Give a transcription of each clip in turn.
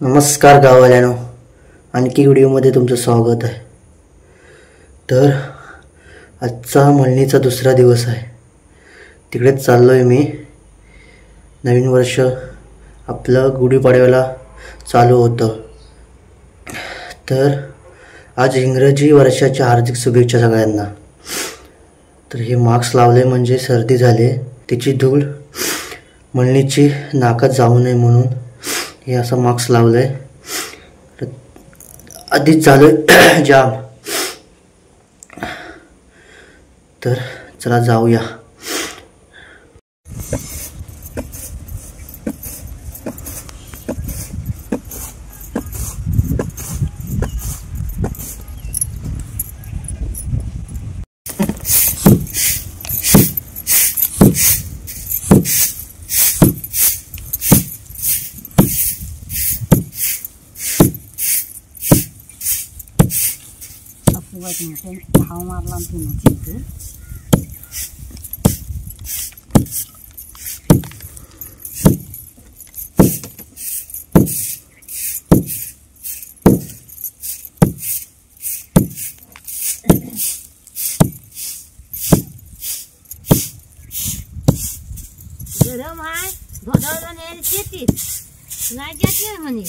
नमस्कार गाववाल्यानो, आणखी व्हिडिओमध्ये तुमचं स्वागत आहे। तर आजचा मळणीचा दुसरा दिवस आहे। तिकडेच चाललोय मी। नवीन वर्ष आपलं गुढीपाडव्याला चालू होतं। तर आज इंग्रजी वर्षाच्या हार्दिक शुभेच्छा सगळ्यांना। तर हे मास्क लावले म्हणजे सर्दी झाली, तिची धूळ मळणीची नाकात जाऊ नये म्हणून हे असं मास्क लावलंय। आधीच झालं जाम। तर चला जाऊया। हाव मारला गरम आहे भोदावला नाही शेती नाही जाते म्हणे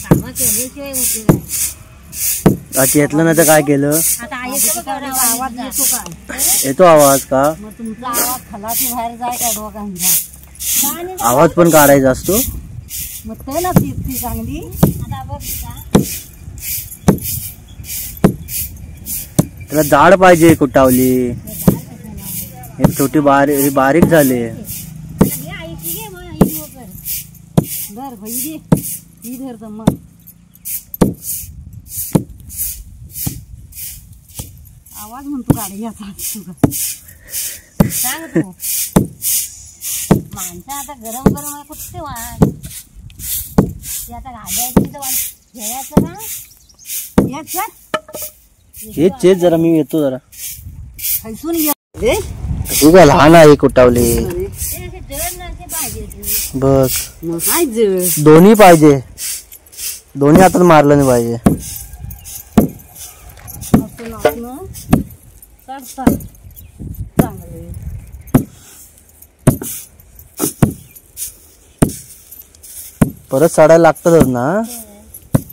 कामा केल्याशिवाय होते नाही। आता येतलं नाही तर काय केलं? आता आवाज येतो का? येतो आवाज का? मग तुमचा आवाज खलाची बाहेर जाय का डोकांचा? आवाज पण काढायचा असतो मग ते ना ती चांगली आता बघ त्याला जाड पाहिजे कुटावली। हे छोटी बारीक झाले। बर भाई दे इधर तर मग आवाज म्हणतो गाडी याचा सांग तू माणसं आता गरम गरम आहे कुठे वाट ते आता घालायचं घ्यायचं ना याच हेच जरा मी येतो जरा हैसून ये तू काय लहान आहे कुटावली बघ दोन्ही पाहिजे दोन्ही हातात मारलं नाही पाहिजे। परत साडायला लागतातच ना।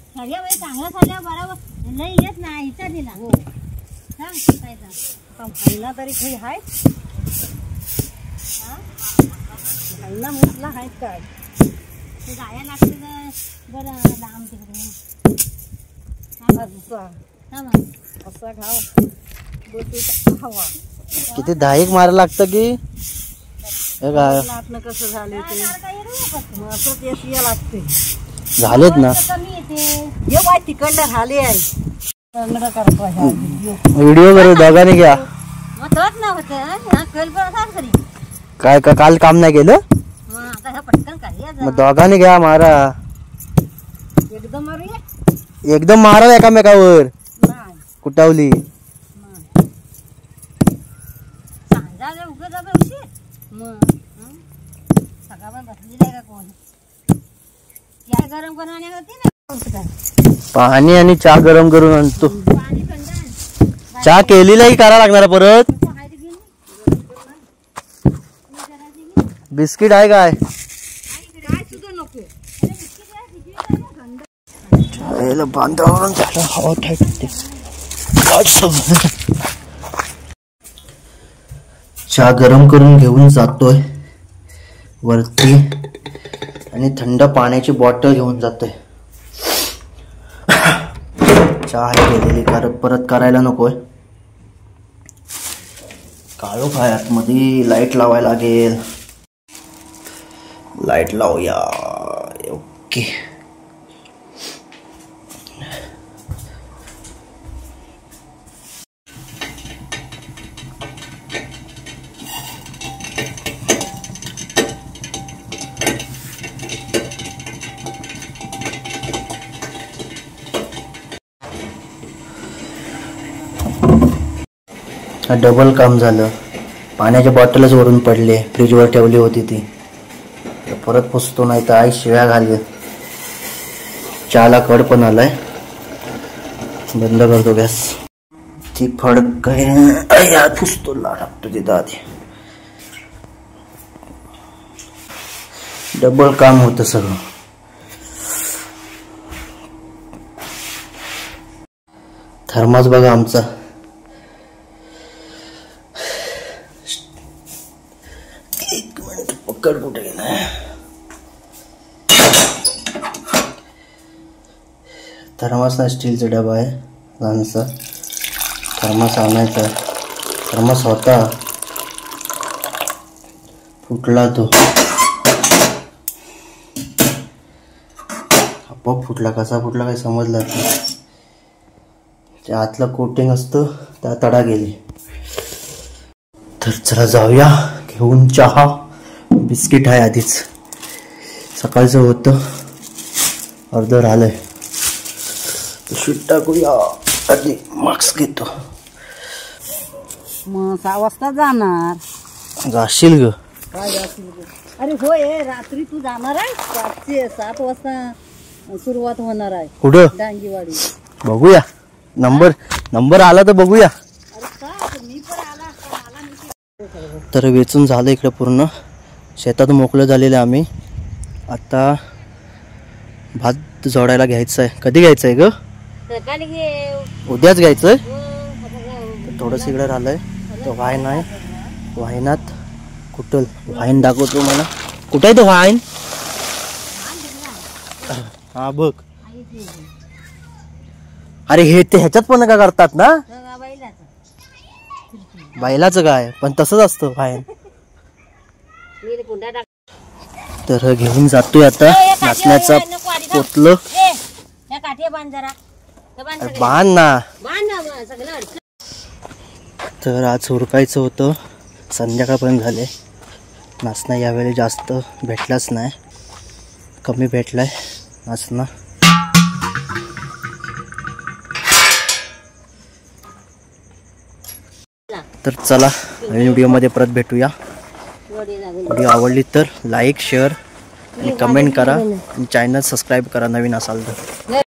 चांगला साड्या बरोबर नाही येत नाही इचा दिला हो सांग पहिला तरी काही आहे पहिला मुसला आहे काय ते गाया लागते ना बरं लांब तिकडे असा घाव हवा किती दाईक मारायला लागतं की कसं झाले ते असं तेच या लागते झालेत ना हे बाय तिकडनं झाले आहे व्हिडिओ करू दोघांनी घ्या काय का काल काम नाही केलं मग दोघांनी घ्या मारा एकदम मारा एकामेकावर कुटावली पाणी आणि चहा गरम करून आणतो। चहा केलेलाही करा लागणार परत। बिस्किट आहे काय? बांधावरून झालं हवा टाईट चहा गरम करून घेऊन जातोय वरती आणि थंड पाण्याची बॉटल घेऊन जातोय। चहा केलेली परत करायला नकोय। काळोख आहे आतमध्ये लाईट लावायला लागेल। लाईट लावूया ओके। डबल काम झालं। पाण्याच्या बॉटलच वरून पडले, फ्रीजवर ठेवली होती ती। परत पुसतो नाही तर आई शिव्या घालेल. चहाला कड पण आलाय. बंद करतो गॅस. ती फडक काय पुसतो लागतो तिथं आधी. डबल काम होतं सगळं. थर्मास बघा आमचा. एक मिनिट पकड कुठे गेला. थर्मास ना स्टीलचा डबा आहे लहानसा. थर्मास आणायचा. थर्मास होता फुटला तो. आपोआप फुटला. कसा फुटला काही समजला नाही. त्या आतलं कोटिंग असतं त्या तडा गेली. तर चला जाऊया घेऊन. चहा बिस्किट आहे आधीच. सकाळचं होतं अर्ध राहिलंय. पिशवीत टाकूया. आधी मास्क घेतो. मग 6 वाजता जाणार. जाशील ग. काय जाशील ग? अरे होय रात्री तू जाणार आहे. 7 वाजता सुरुवात होणार आहे. कुठं? डांगीवाडी. बघूया. नंबर आला तर बघूया. तर वेचून झालं इकडे पूर्ण. शेतात मोकळं झालेलं आम्ही. आता भात जोडायला घ्यायचं आहे. कधी घ्यायचं आहे ग? उद्याच घ्यायचंय. थोडंसं इकडे राहिलंय. तो वाईन आहे. वाईनात कुठं वाईन दाखवतो मला. कुठं आहे तो वाईन? हा बघ. अरे हे ते ह्याच्यात पण का करतात ना. बैलाचं काय पण तसंच असतं वाईन. तर घेऊन जातोय आता नाचण्याचा पोतलं. बांध ना. तर आज उरकायचं होतं. संध्याकाळपर्यंत झाले. नाचणं यावेळी जास्त भेटलाच नाही. कमी भेटलाय नाचणं. तर चला नवीन व्हिडिओमध्ये परत भेटूया. व्हिडिओ आवडली तर लाईक शेअर आणि कमेंट करा. आणि चॅनल सबस्क्राईब करा नवीन असाल तर.